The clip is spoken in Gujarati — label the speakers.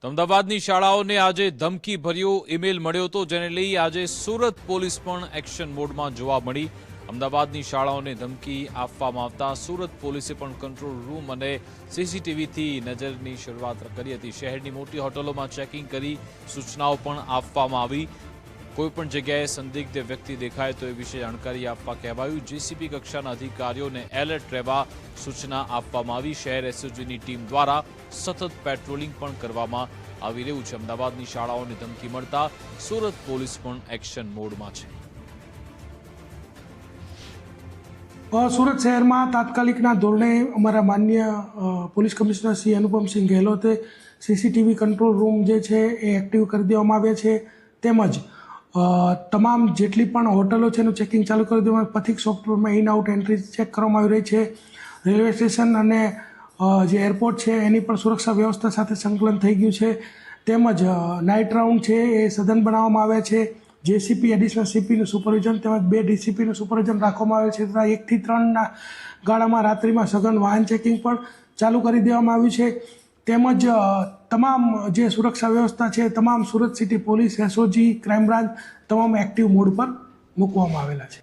Speaker 1: તો અમદાવાદની શાળાઓને આજે ધમકી ભર્યો ઈમેલ મળ્યો હતો, જેને લઈ આજે સુરત પોલીસ પણ એક્શન મોડમાં જોવા મળી। અમદાવાદની શાળાઓને ધમકી આપવામાં આવતા સુરત પોલીસે પણ કંટ્રોલ રૂમ અને સીસીટીવીથી નજરની શરૂઆત કરી હતી। શહેરની મોટી હોટલોમાં ચેકિંગ કરી સૂચનાઓ પણ આપવામાં આવી। કોઈપણ જગ્યાએ સંદિગ્ધ વ્યક્તિ દેખાય તો એ વિશે જાણકારી આપવા કહેવાયું। જેસીપી કક્ષાના અધિકારીઓને એલર્ટ રહેવા સૂચના આપવામાં આવી। શહેર એસઓજીની ટીમ દ્વારા સતત પેટ્રોલિંગ પણ કરવામાં આવી રહ્યું છે। અમદાવાદની શાળાઓને ધમકી મળતા સુરત પોલીસ પણ એક્શન મોડમાં છે।
Speaker 2: સુરત શહેરમાં તાત્કાલિકના ધોરણે અમારા માન્ય પોલીસ કમિશનર શ્રી અનુપમસિંહ ગેહલોતે સીસીટીવી કંટ્રોલ રૂમ જે છે એ એક્ટિવ કરી દેવામાં આવ્યા છે। તેમજ તમામ જેટલી પણ હોટલો છે એનું ચેકિંગ ચાલુ કરી દેવામાં, પથિક સોફ્ટવેરમાં ઇન આઉટ એન્ટ્રી ચેક કરવામાં આવી રહી છે। રેલવે સ્ટેશન અને જે એરપોર્ટ છે એની પણ સુરક્ષા વ્યવસ્થા સાથે સંકલન થઈ ગયું છે। તેમજ નાઇટ રાઉન્ડ છે એ સઘન બનાવવામાં આવ્યા છે। જેસીપી એડિશનલ સીપીનું સુપરવિઝન તેમજ 2 ડીસીપીનું સુપરવિઝન રાખવામાં આવે છે। તથા 1 થી 3ના ગાળામાં રાત્રિમાં સઘન વાહન ચેકિંગ પણ ચાલુ કરી દેવામાં આવ્યું છે। તેમજ તમામ જે સુરક્ષા વ્યવસ્થા છે તમામ Surat city police, SOG, crime branch તમામ એક્ટિવ મોડ પર મૂકવામાં આવેલા છે।